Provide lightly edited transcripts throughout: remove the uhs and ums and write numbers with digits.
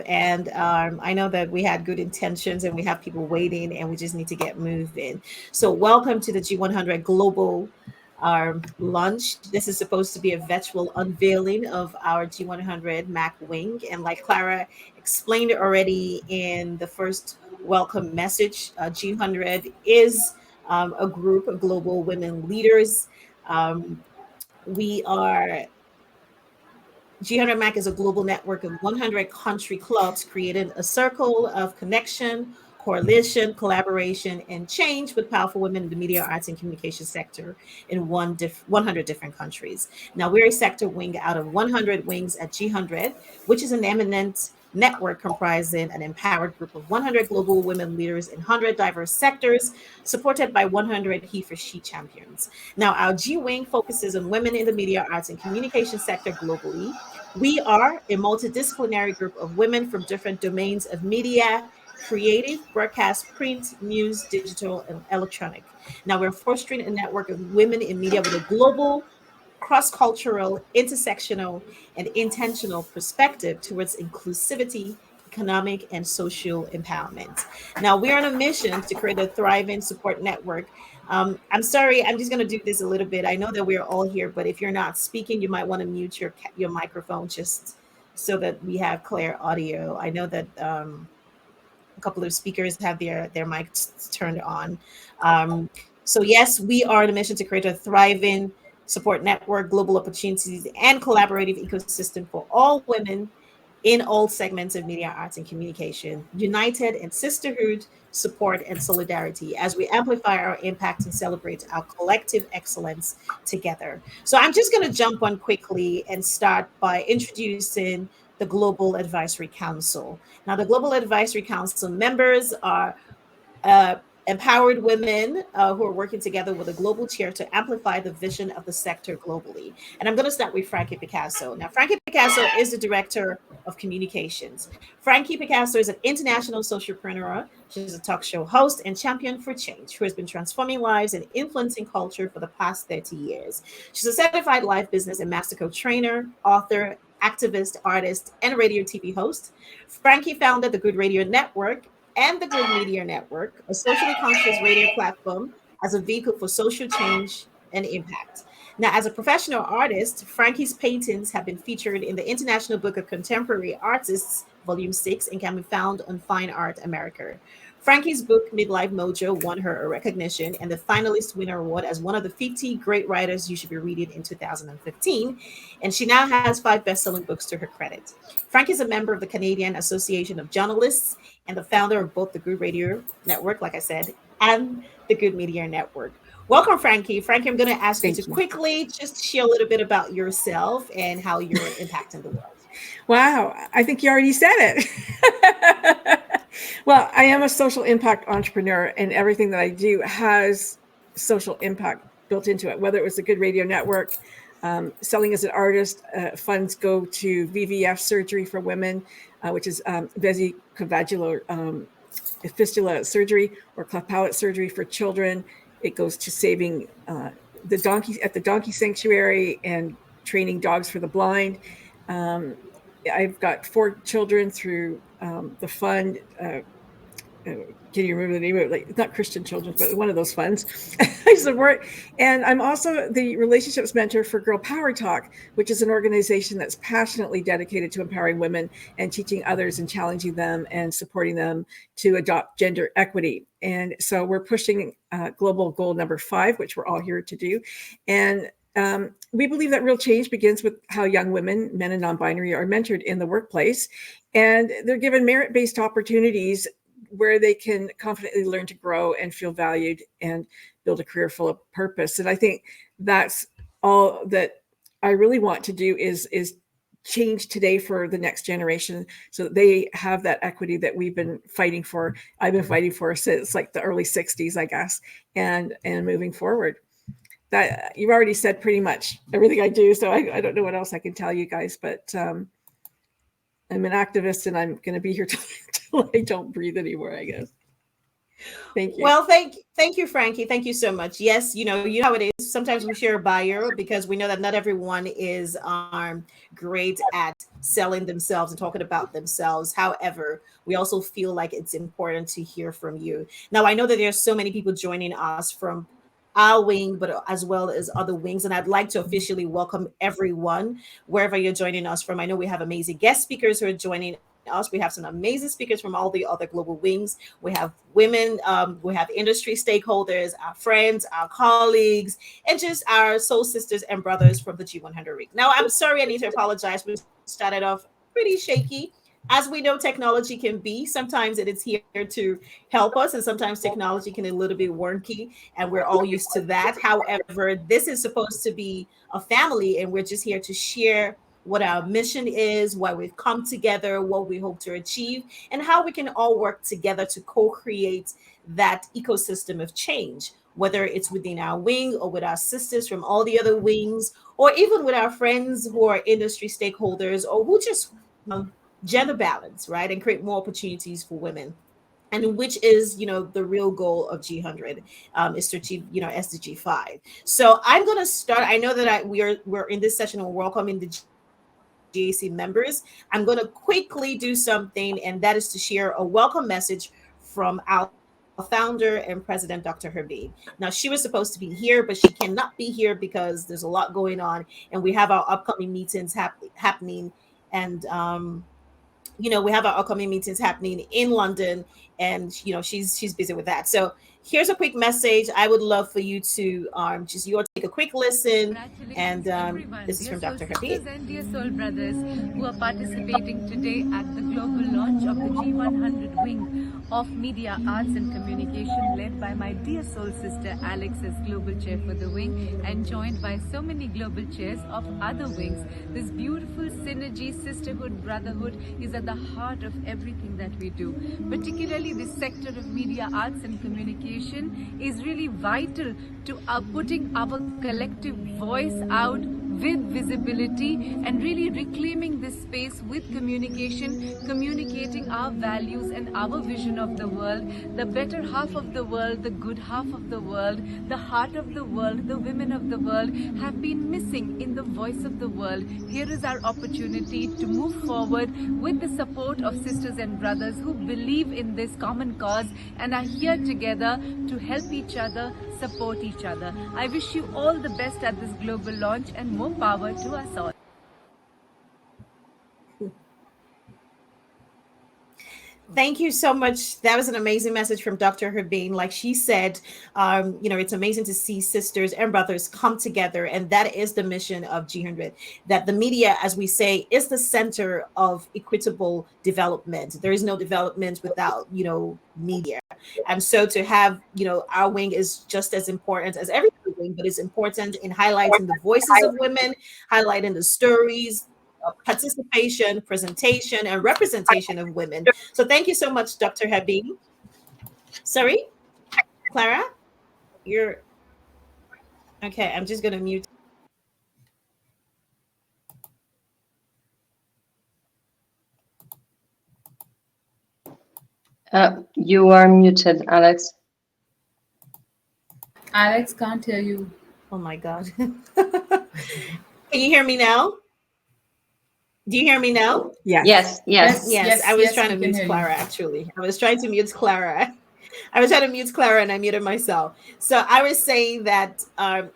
And I know that we had good intentions and we have people waiting and we just need to get moving. So, welcome to the G100 Global launch. This is supposed to be a virtual unveiling of our G100 Mac wing. And like Clara explained already in the first welcome message, G100 is a group of global women leaders. Um, we are G100 Mac is a global network of 100 country clubs creating a circle of connection, coalition, collaboration, and change with powerful women in the media, arts, and communication sector in 100 different countries. Now, we're a sector wing out of 100 wings at G100, which is an eminent network comprising an empowered group of 100 global women leaders in 100 diverse sectors, supported by 100 he for she champions. Now, our G Wing focuses on women in the media, arts, and communication sector globally. We are a multidisciplinary group of women from different domains of media, creative, broadcast, print, news, digital, and electronic. Now, we're fostering a network of women in media with a global, cross cultural, intersectional, and intentional perspective towards inclusivity, economic, and social empowerment. Now, we're on a mission to create a thriving support network. I'm sorry, I'm just going to do this a little bit. I know that we're all here, but if you're not speaking, you might want to mute your microphone just so that we have clear audio. I know that a couple of speakers have their mics turned on. Um, so yes, we are on a mission to create a thriving support network, global opportunities, and collaborative ecosystem for all women in all segments of media, arts, and communication, united in sisterhood, support, and solidarity as we amplify our impact and celebrate our collective excellence together. So I'm just going to jump on quickly and start by introducing the Global Advisory Council. Now, the Global Advisory Council members are uh, empowered women who are working together with a global chair to amplify the vision of the sector globally. And I'm going to start with Frankie Picasso. Now, Frankie Picasso is the director of communications. Frankie Picasso is an international socialpreneur. She's a talk show host and champion for change who has been transforming lives and influencing culture for the past 30 years. She's a certified life business and master coach trainer, author, activist, artist, and radio TV host. Frankie founded the Good Radio Network and the Good Media Network, a socially conscious radio platform as a vehicle for social change and impact. Now, as a professional artist, Frankie's paintings have been featured in the International Book of Contemporary Artists, Volume 6, and can be found on Fine Art America. Frankie's book, Midlife Mojo, won her a recognition and the finalist winner award as one of the 50 great writers you should be reading in 2015. And she now has 5 best-selling books to her credit. Frankie is a member of the Canadian Association of Journalists and the founder of both the Good Radio Network, like I said, and the Good Media Network. Welcome, Frankie. Frankie, I'm going to ask you to Thank you. quickly just share a little bit about yourself and how you're impacting the world. Wow, I think you already said it. Well, I am a social impact entrepreneur, and everything that I do has social impact built into it, whether it was a Good Radio Network, selling as an artist. Funds go to VVF surgery for women, which is vesicovagal fistula surgery, or cleft palate surgery for children. It goes to saving the donkeys at the donkey sanctuary and training dogs for the blind. I've got 4 children through the fund. Can you remember the name of it? Like, it's not Christian Children's, but one of those funds. I support. And I'm also the relationships mentor for Girl Power Talk, which is an organization that's passionately dedicated to empowering women and teaching others and challenging them and supporting them to adopt gender equity. And so we're pushing global goal number 5, which we're all here to do. And we believe that real change begins with how young women, men and non-binary, are mentored in the workplace, and they're given merit-based opportunities where they can confidently learn to grow and feel valued and build a career full of purpose. And I think that's all that I really want to do is change today for the next generation so that they have that equity that we've been fighting for. I've been fighting for since like the early 60s, I guess, and moving forward. That you've already said pretty much everything I do. So I don't know what else I can tell you guys, but I'm an activist and I'm going to be here till I don't breathe anymore, I guess. Thank you. Well, thank you, Frankie. Thank you so much. Yes, you know how it is. Sometimes we share a bio because we know that not everyone is great at selling themselves and talking about themselves. However, we also feel like it's important to hear from you. Now, I know that there's so many people joining us from our wing, but as well as other wings. And I'd like to officially welcome everyone wherever you're joining us from. I know we have amazing guest speakers who are joining us. We have some amazing speakers from all the other global wings. We have women, we have industry stakeholders, our friends, our colleagues, and just our soul sisters and brothers from the G100 Week. Now, I'm sorry, I need to apologize. We started off pretty shaky. As we know, technology can be. Sometimes it is here to help us, and sometimes technology can be a little bit wonky, and we're all used to that. However, this is supposed to be a family, and we're just here to share what our mission is, why we've come together, what we hope to achieve, and how we can all work together to co create that ecosystem of change, whether it's within our wing or with our sisters from all the other wings, or even with our friends who are industry stakeholders or who just gender balance, right? And create more opportunities for women. And which is, the real goal of G100 is to achieve, SDG 5. So I'm going to start. I know that we're in this session and we're welcoming the GAC members. I'm going to quickly do something, and that is to share a welcome message from our founder and president, Dr. Herbie. Now, she was supposed to be here, but she cannot be here because there's a lot going on, and we have our upcoming meetings happening, and we have our upcoming meetings happening in London, and she's busy with that. So here's a quick message. I would love for you to just you all take a quick listen, and Congratulations, everyone, this is dear from soul Dr. Habib. sisters and dear soul brothers who are participating today at the global launch of the G100 wing of Media Arts and Communication, led by my dear soul sister Alex as global chair for the wing, and joined by so many global chairs of other wings. This beautiful synergy, sisterhood, brotherhood is at the heart of everything that we do. Particularly this sector of media arts and communication is really vital to putting our collective voice out with visibility and really reclaiming this space with communication, communicating our values and our vision of the world, the better half of the world, the good half of the world, the heart of the world, the women of the world have been missing in the voice of the world. Here is our opportunity to move forward with the support of sisters and brothers who believe in this common cause and are here together to help each other, support each other. I wish you all the best at this global launch, and more power to us all. Thank you so much. That was an amazing message from Dr. Herbane. Like she said, it's amazing to see sisters and brothers come together. And that is the mission of G100, that the media, as we say, is the center of equitable development. There is no development without, media. And so to have, our wing is just as important as every other wing, but it's important in highlighting the voices of women, highlighting the stories, participation, presentation, and representation of women. So thank you so much, Dr. Habib. Sorry, Clara, you're okay. I'm just gonna mute. You are muted, Alex. Alex can't hear you. Oh my God. Can you hear me now? Do you hear me now? Yes. Yes. I was trying to we can mute hear Clara, you. actually. I was trying to mute Clara. I was trying to mute Clara and I muted myself. So I was saying that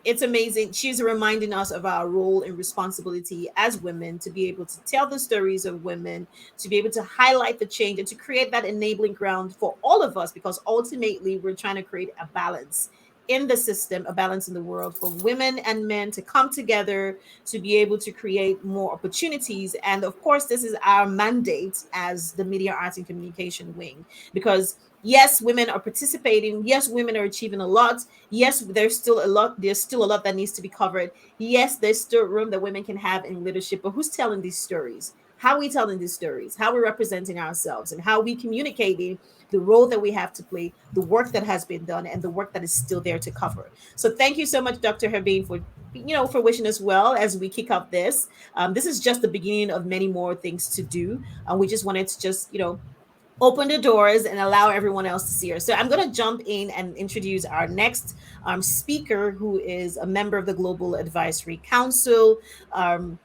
it's amazing. She's reminding us of our role and responsibility as women to be able to tell the stories of women, to be able to highlight the change and to create that enabling ground for all of us, because ultimately we're trying to create a balance in the system, a balance in the world for women and men to come together to be able to create more opportunities. And of course, this is our mandate as the Media Arts and Communication wing, because yes, women are participating. Yes, women are achieving a lot. Yes, there's still a lot. There's still a lot that needs to be covered. Yes, there's still room that women can have in leadership. But who's telling these stories? How are we telling these stories? How are we representing ourselves? And how are we communicating the role that we have to play, the work that has been done, and the work that is still there to cover? So thank you so much, Dr. Herbane, for wishing us well as we kick off this. This is just the beginning of many more things to do. We just wanted to just open the doors and allow everyone else to see her. So I'm going to jump in and introduce our next speaker, who is a member of the Global Advisory Council. Um,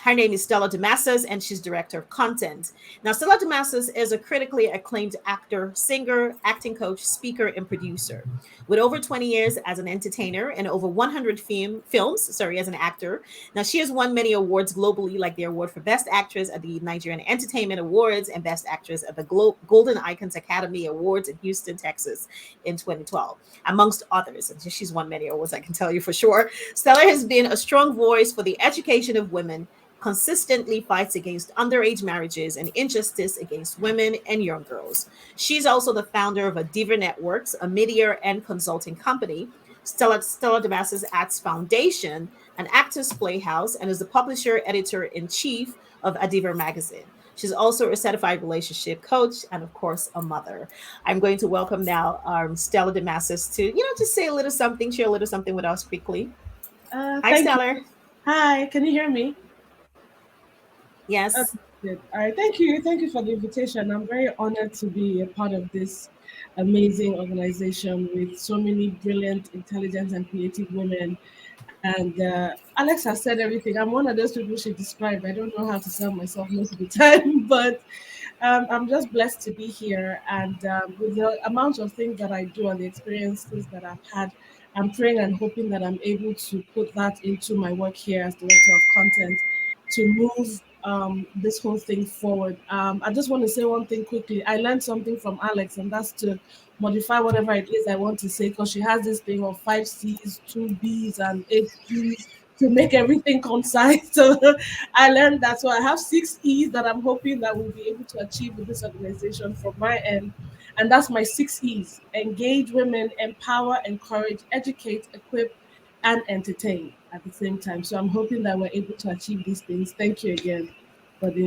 Her name is Stella Damasus, and she's director of content. Now, Stella Damasus is a critically acclaimed actor, singer, acting coach, speaker, and producer. With over 20 years as an entertainer and over 100 films, as an actor. Now, she has won many awards globally, like the award for Best Actress at the Nigerian Entertainment Awards and Best Actress at the Golden Icons Academy Awards in Houston, Texas in 2012, amongst others. And she's won many awards, I can tell you for sure. Stella has been a strong voice for the education of women, consistently fights against underage marriages and injustice against women and young girls. She's also the founder of Adiva Networks, a media and consulting company, Stella Damasus Arts Foundation, an actors playhouse, and is the publisher editor-in-chief of Adiva magazine. She's also a certified relationship coach and, of course, a mother. I'm going to welcome now Stella Damasus to, just say a little something, share a little something with us quickly. Hi, Stella. You. Hi, can you hear me? Yes. Okay, good. All right. Thank you. Thank you for the invitation. I'm very honored to be a part of this amazing organization with so many brilliant, intelligent, and creative women. And Alex has said everything. I'm one of those people she described. I don't know how to sell myself most of the time, but I'm just blessed to be here. And with the amount of things that I do and the experiences that I've had, I'm praying and hoping that I'm able to put that into my work here as director of content to move this whole thing forward. I just want to say one thing quickly. I learned something from Alex, and that's to modify whatever it is I want to say, because she has this thing of 5 C's, 2 B's, and 8 G's to make everything concise. So I learned that. So I have 6 E's that I'm hoping that we'll be able to achieve with this organization from my end. And that's my 6 E's: engage women, empower, encourage, educate, equip, and entertain at the same time. So I'm hoping that we're able to achieve these things. Thank you again for the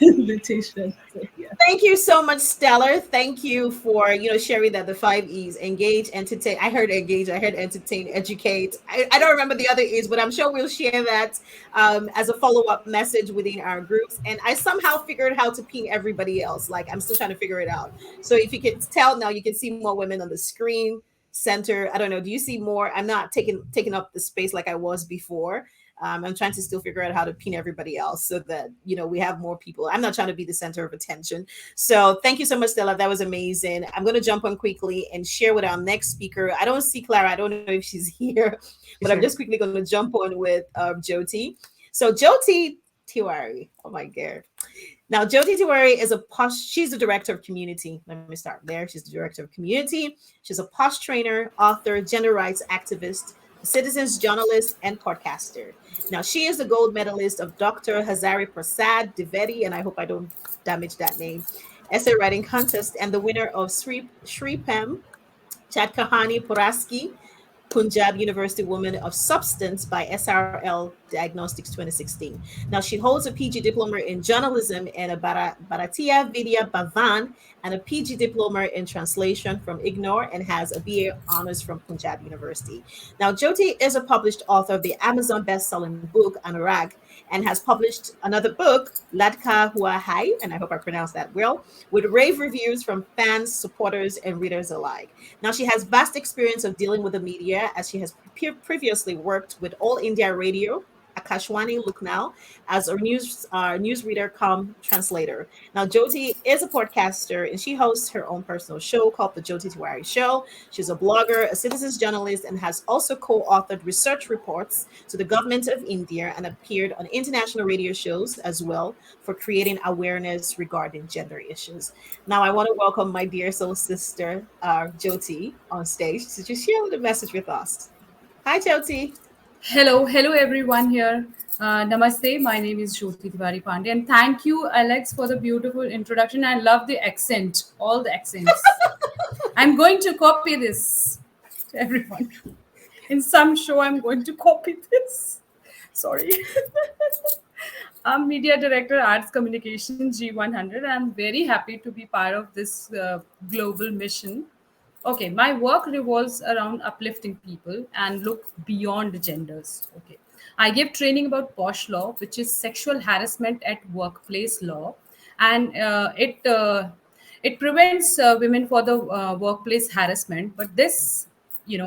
invitation. So, yeah. Thank you so much, Stella. Thank you for sharing that the 5 E's: engage, entertain. I heard engage, I heard entertain, educate. I don't remember the other E's, but I'm sure we'll share that as a follow-up message within our groups. And I somehow figured how to ping everybody else. Like, I'm still trying to figure it out. So if you can tell now, you can see more women on the screen center. I don't know. Do you see more? I'm not taking up the space like I was before. I'm trying to still figure out how to pin everybody else so that we have more people. I'm not trying to be the center of attention. So thank you so much, Stella. That was amazing. I'm going to jump on quickly and share with our next speaker. I don't see Clara. I don't know if she's here, but I'm just quickly going to jump on with Jyoti. So Jyoti Tiwari. Oh my God. Now, Jyoti Tiwari is she's the director of community. Let me start there. She's the director of community. She's a POSH trainer, author, gender rights activist, citizens journalist, and podcaster. Now, she is the gold medalist of Dr. Hazari Prasad Dwivedi, and I hope I don't damage that name, essay writing contest, and the winner of Sri Pem Chatkahani Puraski, Punjab University Woman of Substance by SRL Diagnostics 2016. Now, she holds a PG diploma in journalism and a Bharatiya Vidya Bhavan and a PG diploma in translation from IGNOR, and has a BA honors from Punjab University. Now, Jyoti is a published author of the Amazon best-selling book Anurag, and has published another book, Ladka Hua Hai, and I hope I pronounced that well, with rave reviews from fans, supporters, and readers alike. Now, she has vast experience of dealing with the media, as she has previously worked with All India Radio, Akashwani Lucknow, as a newsreader cum translator. Now, Jyoti is a podcaster, and she hosts her own personal show called The Jyoti Tiwari Show. She's a blogger, a citizens journalist, and has also co-authored research reports to the government of India and appeared on international radio shows as well for creating awareness regarding gender issues. Now, I want to welcome my dear soul sister, Jyoti, on stage to just share a little message with us. Hi, Jyoti. Hello everyone here. Namaste, my name is Jyoti Tiwari Pandey, and thank you, Alex, for the beautiful introduction. I love the accent, all the accents. I'm going to copy this to everyone. In some show, I'm going to copy this. Sorry. I'm Media Director, Arts Communication, G100. I'm very happy to be part of this global mission. Okay, my work revolves around uplifting people and look beyond genders. Okay, I give training about POSH law, which is sexual harassment at workplace law, and It prevents women for the workplace harassment. But this,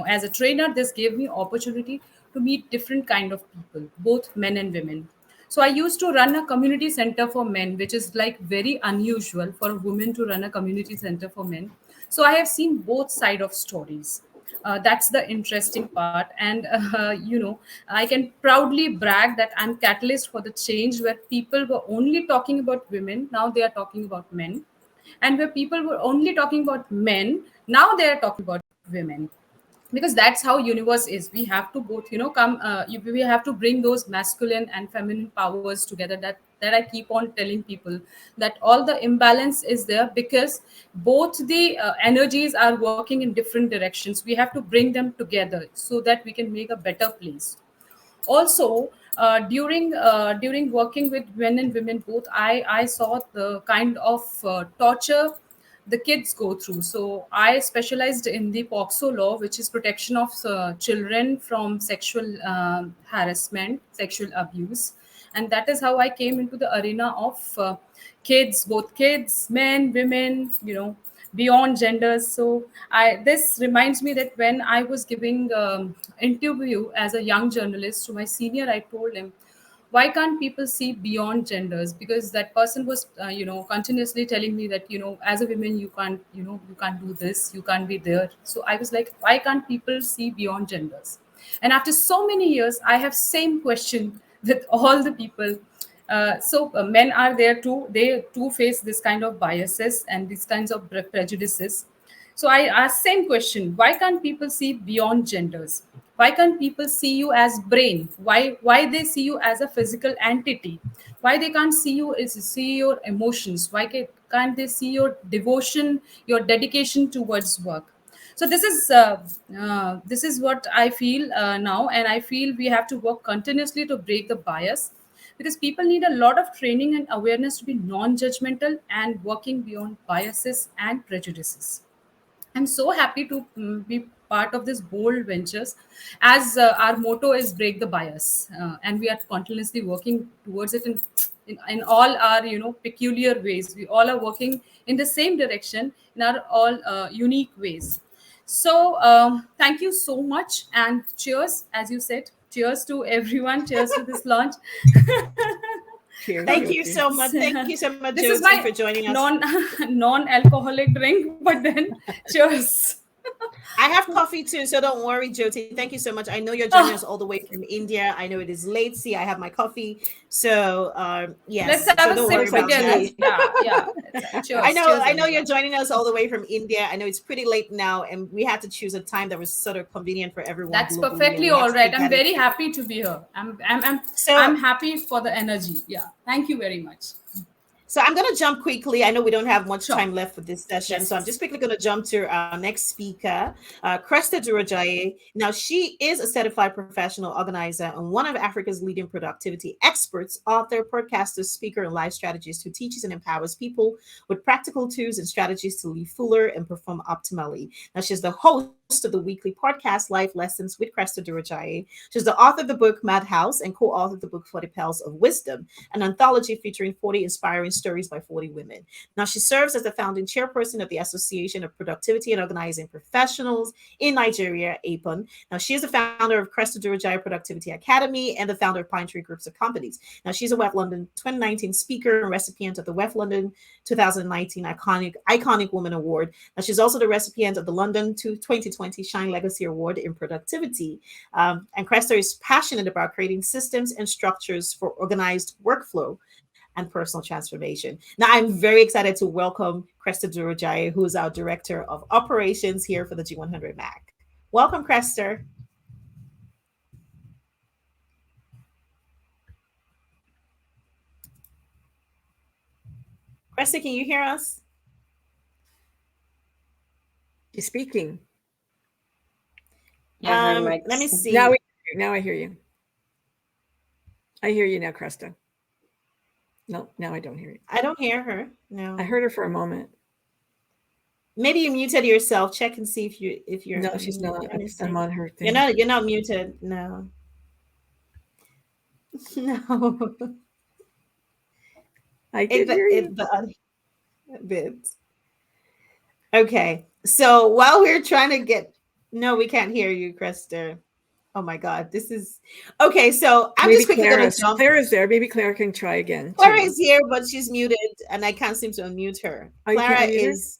as a trainer, this gave me opportunity to meet different kind of people, both men and women. So I used to run a community center for men, which is like very unusual for a woman to run a community center for men. So I have seen both side of stories. That's the interesting part. And I can proudly brag that I'm catalyst for the change, where people were only talking about women, now they are talking about men. And where people were only talking about men, now they are talking about women. Because that's how universe is. We have to both, come, we have to bring those masculine and feminine powers together. That I keep on telling people, that all the imbalance is there because both the energies are working in different directions. We have to bring them together so that we can make a better place. Also, during working with men and women both, I saw the kind of torture the kids go through. So I specialized in the POXO law, which is protection of children from sexual harassment, sexual abuse. And that is how I came into the arena of kids, both kids, men, women, beyond genders. So I this reminds me that when I was giving interview as a young journalist to my senior, I told him, why can't people see beyond genders? Because that person was continuously telling me that, as a woman, you can't do this, you can't be there. So I was like, why can't people see beyond genders? And after so many years, I have same question with all the people. Men are there too. They too face this kind of biases and these kinds of prejudices. So I ask same question: why can't people see beyond genders? Why can't people see you as brain? Why they see you as a physical entity? Why they can't see you as see your emotions? Why can't they see your devotion, your dedication towards work? So this is what I feel now, and I feel we have to work continuously to break the bias, because people need a lot of training and awareness to be non-judgmental and working beyond biases and prejudices. I'm so happy to be part of this bold ventures, as our motto is break the bias, and we are continuously working towards it in all our peculiar ways. We all are working in the same direction in our all unique ways. So thank you so much, and cheers, as you said, cheers to everyone, cheers to this launch. Cheers, Thank you Jyoti. so much. Thank you so much, This is Jyoti, my for joining us. non-alcoholic drink, but then cheers. I have coffee too, so don't worry, Jyoti. Thank you so much. I know you're joining us all the way from India. I know it is late. See, I have my coffee. So Let's yes, have so a don't worry sip about together. that. Yeah. I Cheers, know, cheers, I know you're everyone. joining us all the way from India. I know it's pretty late now, and we had to choose a time that was sort of convenient for everyone That's globally, and perfectly we had all to right. take I'm that very into. happy to be here. I'm So happy for the energy. Yeah. Thank you very much. So I'm going to jump quickly. I know we don't have much Sure. time left for this session, Yes, so I'm just yes. quickly going to jump to our next speaker, Cresta Durojaiye. Now, she is a certified professional organizer and one of Africa's leading productivity experts, author, podcaster, speaker, and life strategist who teaches and empowers people with practical tools and strategies to live fuller and perform optimally. Now, she's the host of the weekly podcast Life Lessons with Cresta Durojaiye. She's the author of the book Madhouse and co-author of the book 40 Pearls of Wisdom, an anthology featuring 40 inspiring stories by 40 women. Now, she serves as the founding chairperson of the Association of Productivity and Organizing Professionals in Nigeria, APON. Now, she is the founder of Cresta Durojaiye Productivity Academy and the founder of Pine Tree Groups of Companies. Now, she's a WEF London 2019 speaker and recipient of the WEF London 2019 Iconic Woman Award. Now, she's also the recipient of the London 2020 Shine Legacy Award in Productivity. And Cresta is passionate about creating systems and structures for organized workflow and personal transformation. Now, I'm very excited to welcome Cresta Durojaiye, who is our Director of Operations here for the G100 MAC. Welcome, Cresta. Cresta, can you hear us? She's speaking. Yeah, her Let me mic's see. Now I hear you. I hear you now, Cresta. No, now I don't hear you. I don't hear her. No. I heard her for a moment. Maybe you muted yourself. Check and see if you're No, she's not. Let me see. I'm on her thing. You're not muted. No. No. I can hear you. The bit. Okay. So while we're trying to get, no, we can't hear you, Cresta. Oh my God, this is okay. So I'm Maybe just quickly going to jump. Clara's there. Maybe Clara can try again Clara too. is here, but she's muted, and I can't seem to unmute her. Oh, you Clara can't unmute her? is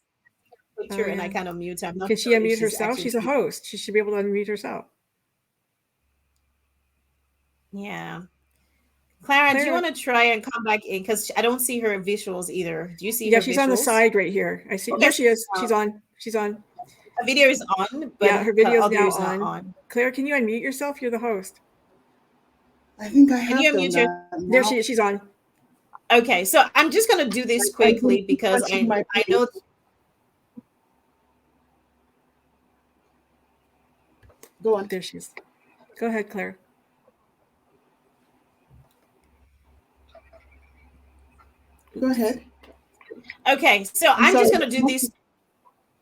Oh, picture, and I yeah. can't unmute her. I'm not Can she sure if unmute she's herself? actually. She's a host. She should be able to unmute herself. Yeah. Clara, do you Clara, want to try and come back in? Because I don't see her visuals either. Do you see yeah, her she's on the visuals? side right here. I see. Okay, There she is. so She's on. She's on. her video is on, but Yeah, her her video is audio now is not on. on. Claire, can you unmute yourself? You're the host. I think I Can have you done unmute your? that There now. she is. She's on. Okay, so I'm just gonna do this I quickly keep because touching my I know. page. Go on. There she is. Go ahead, Claire. Go ahead. Okay, so I'm sorry. just gonna do this.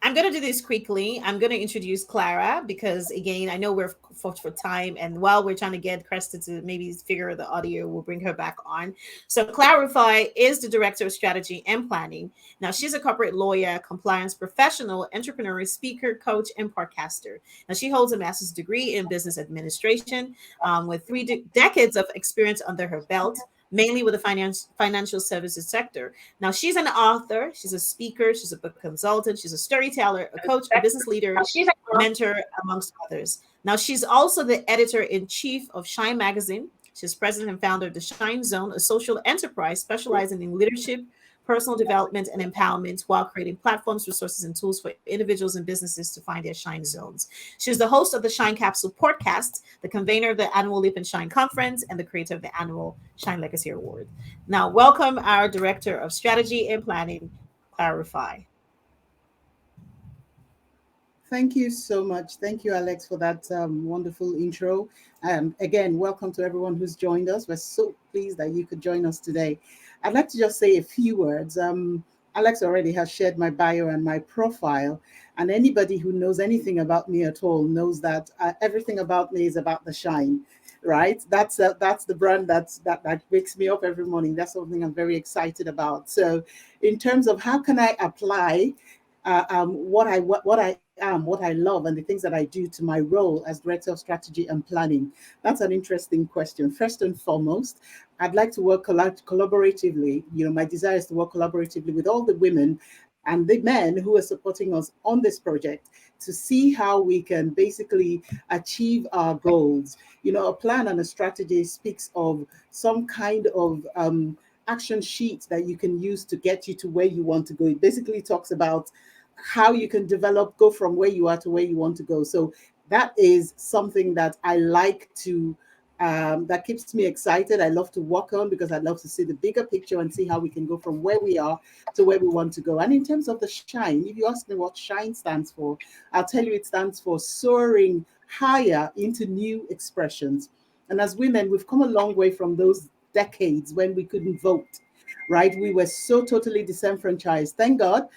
I'm going to do this quickly. I'm going to introduce Clara because, again, I know we're for time. And while we're trying to get Cresta to maybe figure the audio, we'll bring her back on. So, Clara Rufai is the Director of Strategy and Planning. Now, she's a corporate lawyer, compliance professional, entrepreneur, speaker, coach, and podcaster. Now, she holds a master's degree in business administration with decades of experience under her belt, mainly with the financial services sector. Now, she's an author, she's a speaker, she's a book consultant, she's a storyteller, a coach, a business leader, mentor, amongst others. Now, she's also the editor in chief of Shine Magazine. She's president and founder of the Shine Zone, a social enterprise specializing in leadership, personal development, and empowerment while creating platforms, resources, and tools for individuals and businesses to find their shine zones. She's the host of the Shine Capsule podcast, the convener of the annual Leap and Shine conference, and the creator of the annual Shine Legacy Award. Now, welcome our Director of Strategy and Planning, Clara Rufai. Thank you so much. Thank you, Alex, for that wonderful intro. Again, welcome to everyone who's joined us. We're so pleased that you could join us today. I'd like to just say a few words. Alex already has shared my bio and my profile, and anybody who knows anything about me at all knows that everything about me is about the shine, right? That's the brand that wakes me up every morning. That's something I'm very excited about. So, in terms of how can I apply what I am, what I love, and the things that I do to my role as Director of Strategy and Planning? That's an interesting question. First and foremost, I'd like to work collaboratively. My desire is to work collaboratively with all the women and the men who are supporting us on this project to see how we can basically achieve our goals. A plan and a strategy speaks of some kind of action sheet that you can use to get you to where you want to go. It basically talks about how you can go from where you are to where you want to go. So that is something that I like to that keeps me excited. I love to work on because I love to see the bigger picture and see how we can go from where we are to where we want to go. And in terms of the shine, if you ask me what shine stands for, I'll tell you it stands for soaring higher into new expressions. And as women, we've come a long way from those decades when we couldn't vote, right? We were so totally disenfranchised. Thank God.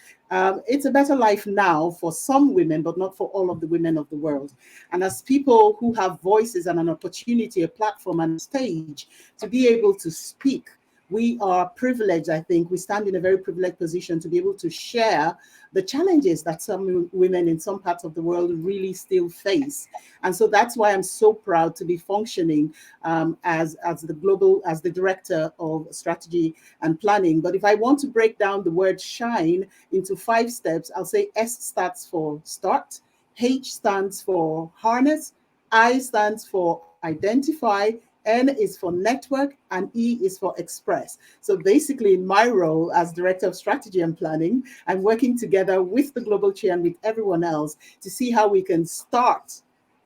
It's a better life now for some women, but not for all of the women of the world. And as people who have voices and an opportunity, a platform and a stage to be able to speak, we are privileged. I think we stand in a very privileged position to be able to share the challenges that some women in some parts of the world really still face. And so that's why I'm so proud to be functioning as the director of strategy and planning. But if I want to break down the word shine into 5 steps, I'll say S stands for start, H stands for harness, I stands for identify, N is for network, and E is for express. So basically, in my role as Director of Strategy and Planning, I'm working together with the Global Chair and with everyone else to see how we can start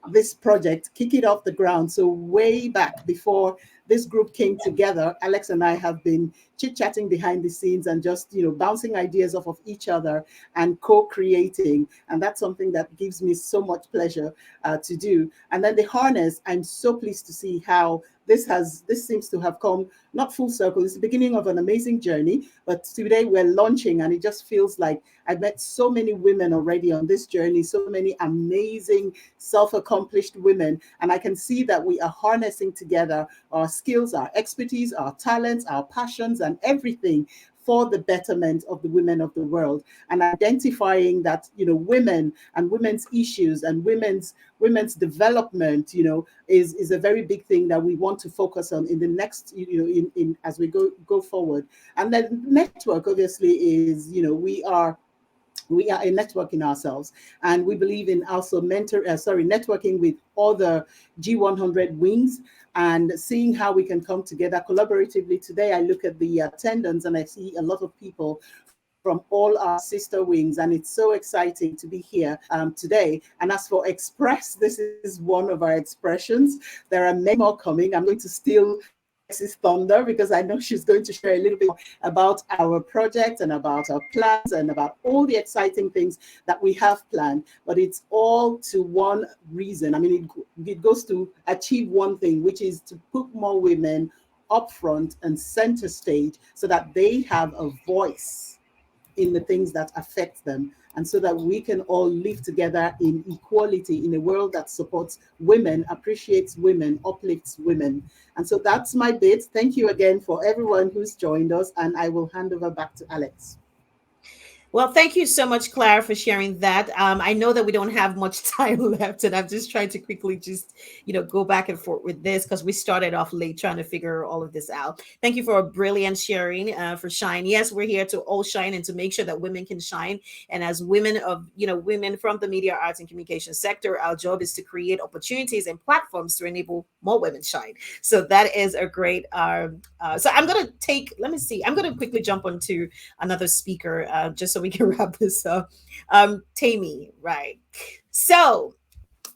this project, kick it off the ground. So way back before this group came together, Alex and I have been chit-chatting behind the scenes and just, bouncing ideas off of each other and co-creating. And that's something that gives me so much pleasure to do. And then the harness, I'm so pleased to see how this seems to have come not full circle. It's the beginning of an amazing journey, but today we're launching, and it just feels like I've met so many women already on this journey, so many amazing self-accomplished women, and I can see that we are harnessing together our skills, our expertise, our talents, our passions, and everything for the betterment of the women of the world, and identifying that, women and women's issues and women's development, is a very big thing that we want to focus on in the next, in as we go forward. And then network obviously is, we are a network in ourselves, and we believe in also networking with other G100 wings and seeing how we can come together collaboratively. Today I look at the attendance and I see a lot of people from all our sister wings, and it's so exciting to be here today. And as for Express, this is one of our expressions. There are many more coming. I'm going to steal Alex's thunder because I know she's going to share a little bit about our project and about our plans and about all the exciting things that we have planned. But it's all to one reason. I mean, it goes to achieve one thing, which is to put more women up front and center stage so that they have a voice in the things that affect them, and so that we can all live together in equality in a world that supports women, appreciates women, uplifts women. And so that's my bit. Thank you again for everyone who's joined us, and I will hand over back to Alex. Well, thank you so much, Clara, for sharing that. I know that we don't have much time left, and I'm just trying to quickly go back and forth with this because we started off late trying to figure all of this out. Thank you for a brilliant sharing, for Shine. Yes, we're here to all shine and to make sure that women can shine. And as women women from the media, arts, and communication sector, our job is to create opportunities and platforms to enable more women shine. So that is a great. So I'm going to let me see. I'm going to quickly jump onto another speaker just so we can wrap this up. Tamy, right? So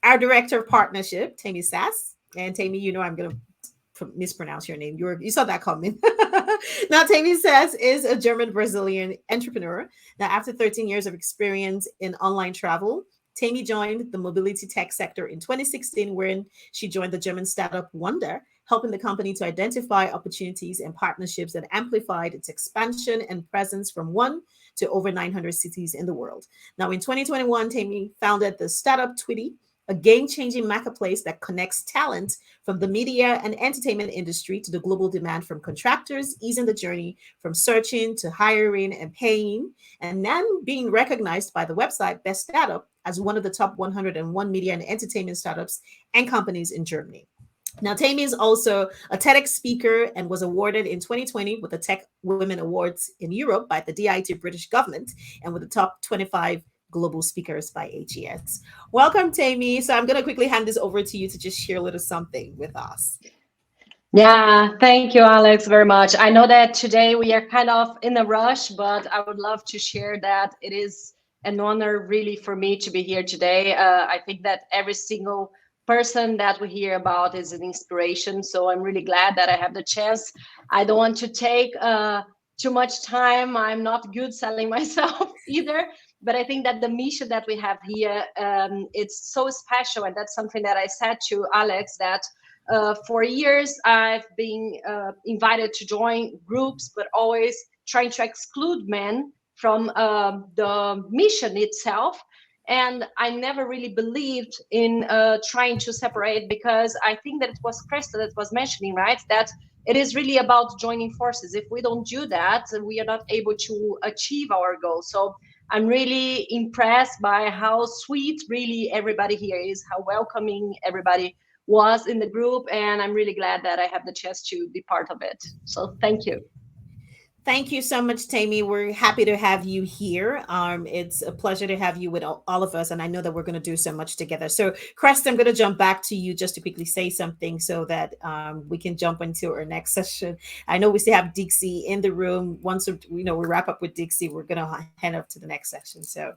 our director of partnership, Tamy Sass, and Tamy, I'm going to mispronounce your name. You saw that coming. Now, Tamy Sass is a German-Brazilian entrepreneur. Now, after 13 years of experience in online travel, Tamy joined the mobility tech sector in 2016, wherein she joined the German startup Wonder, helping the company to identify opportunities and partnerships that amplified its expansion and presence from 1 to over 900 cities in the world. Now, in 2021, Tamy founded the startup Twitty, a game-changing marketplace that connects talent from the media and entertainment industry to the global demand from contractors, easing the journey from searching to hiring and paying, and then being recognized by the website Best Startup as one of the top 101 media and entertainment startups and companies in Germany. Now, Tamy is also a TEDx speaker and was awarded in 2020 with the Tech Women Awards in Europe by the DIxie British government and with the top 25 global speakers by AGS. Welcome, Tamy. So I'm going to quickly hand this over to you to just share a little something with us. Yeah, thank you, Alex, very much. I know that today we are kind of in a rush, but I would love to share that it is an honor really for me to be here today. I think that every single person that we hear about is an inspiration. So I'm really glad that I have the chance. I don't want to take too much time. I'm not good selling myself either, but I think that the mission that we have here, it's so special. And that's something that I said to Alex, that for years I've been invited to join groups, but always trying to exclude men from the mission itself. And I never really believed in trying to separate, because I think that it was Cresta that was mentioning, right, that it is really about joining forces. If we don't do that, we are not able to achieve our goals. So I'm really impressed by how sweet really everybody here is, how welcoming everybody was in the group. And I'm really glad that I have the chance to be part of it. So thank you. Thank you so much, Tamy. We're happy to have you here. It's a pleasure to have you with all of us, and I know that we're going to do so much together. So, Cresta, I'm going to jump back to you just to quickly say something so that we can jump into our next session. I know we still have DIxie in the room. Once we wrap up with DIxie, we're going to head up to the next session. So,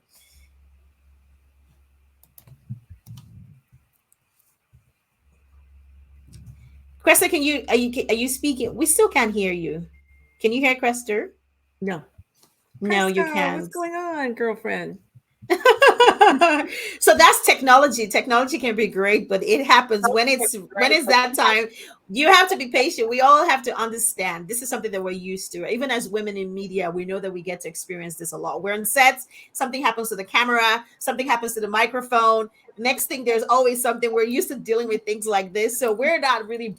Cresta, are you speaking? We still can't hear you. Can you hear Cresta? No. No, you Cresta, can't. What's going on, girlfriend? So that's technology. Technology can be great, but it happens when it's that time. You have to be patient. We all have to understand this is something that we're used to. Even as women in media, we know that we get to experience this a lot. We're on sets, something happens to the camera, something happens to the microphone. Next thing, there's always something. We're used to dealing with things like this. So we're not really,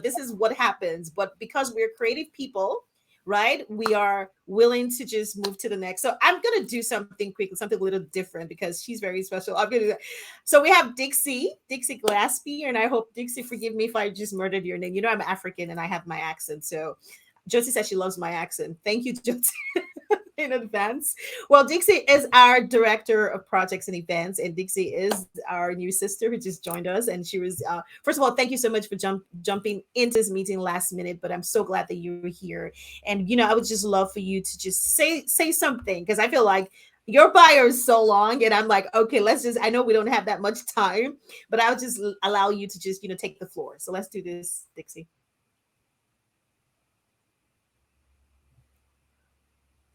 this is what happens. But because we're creative people, right, we are willing to just move to the next. So I'm gonna do something quick, something a little different because she's very special. I'm gonna do that. So we have DIxie Gillaspie, and I hope DIxie forgive me if I just murdered your name. You know I'm African and I have my accent. So Jyoti says she loves my accent. Thank you, Jyoti. In advance. Well, DIxie is our director of projects and events, and DIxie is our new sister who just joined us. And she was, first of all, thank you so much for jumping into this meeting last minute. But I'm so glad that you were here. And I would just love for you to just say something, because I feel like your bio is so long, and I'm like, okay, let's just. I know we don't have that much time, but I'll just allow you to just take the floor. So let's do this, DIxie.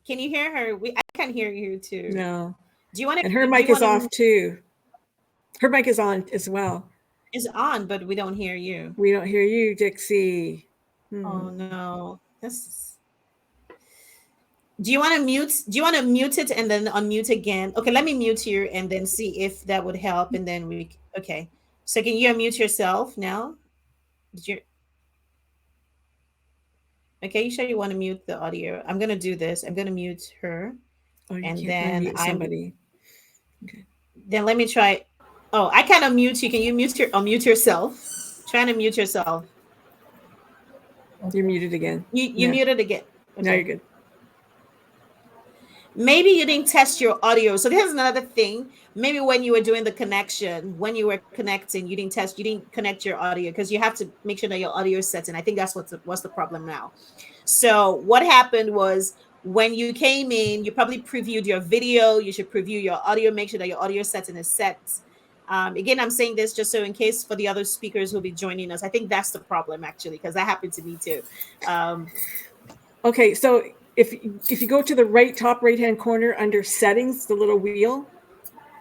Can you hear her? I can't hear you too. No. Do you want to? And her mic is off too. Her mic is on as well. It's on, but we don't hear you. We don't hear you, DIxie. Oh no. Do you want to mute? Do you want to mute it and then unmute again? Okay, let me mute you and then see if that would help. And then okay. So can you unmute yourself now? Did you? Okay, you sure you want to mute the audio? I'm gonna do this. I'm gonna mute her, and then somebody. Okay. Then let me try. Oh, I can't unmute you. Can you unmute yourself? Trying to mute yourself. You're muted again. You muted again. Okay. Now you're good. Maybe you didn't test your audio. So here's another thing. Maybe when you were doing the connection, when you were connecting, you didn't connect your audio, because you have to make sure that your audio is set. And I think that's what's the problem now. So what happened was, when you came in, you probably previewed your video. You should preview your audio, make sure that your audio setting is set. Again, I'm saying this just so in case for the other speakers who'll be joining us. I think that's the problem, actually, because that happened to me too. Okay, so if you go to the top right hand corner under settings, the little wheel,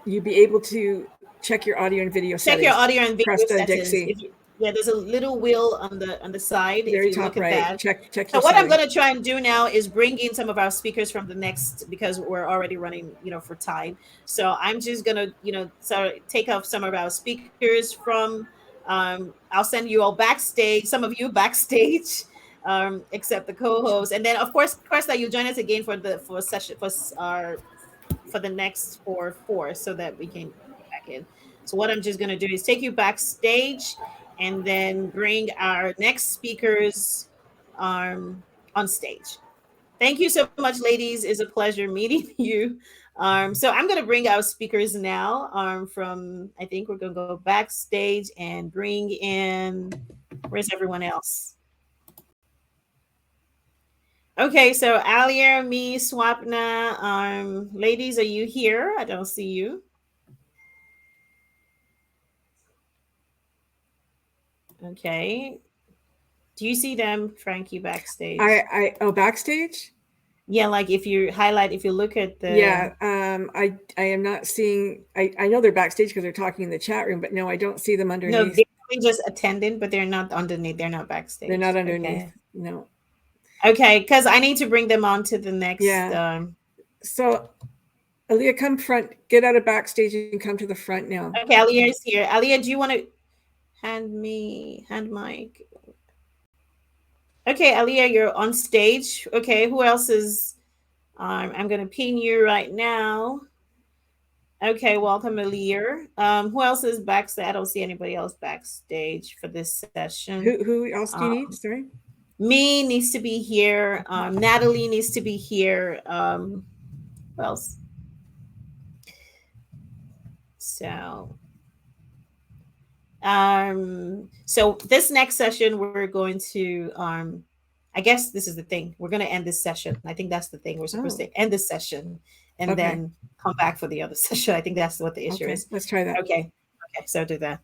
you'll be able to check your audio and video settings. Check your audio and video Cresta settings. There's a little wheel on the side. Very if you top look at right. that. Check so what I'm going to try and do now is bring in some of our speakers from the next, because we're already running, for time. So I'm just going to, take off some of our speakers from. I'll send you all backstage. Some of you backstage. Except the co-host, and then of course that you'll join us again for the next four, so that we can get back in. So what I'm just going to do is take you backstage, and then bring our next speakers on stage. Thank you so much, ladies. It's a pleasure meeting you. So I'm going to bring our speakers now. I think we're going to go backstage and bring in. Where's everyone else? Okay, so Alia, me, Swapna, ladies, are you here? I don't see you. Okay. Do you see them, Frankie, backstage? Backstage? Yeah, like if you look at the. Yeah, I am not seeing. I know they're backstage because they're talking in the chat room, but no, I don't see them underneath. No, they're just attending, but they're not underneath. They're not backstage. They're not underneath. Okay. No. Okay, because I need to bring them on to the next. Yeah. So, Aaliyah, come front. Get out of backstage and come to the front now. Okay, Aaliyah is here. Aaliyah, do you want to hand mic? Okay, Aaliyah, you're on stage. Okay, who else is? I'm going to pin you right now. Okay, welcome, Aaliyah. Who else is backstage? I don't see anybody else backstage for this session. Who else do you need? Sorry. Me needs to be here. Natalie needs to be here. Who else? So this next session, we're going to, I guess this is the thing. We're going to end this session. I think that's the thing. We're supposed to end this session and then come back for the other session. I think that's what the issue is. Let's try that. Okay. So do that.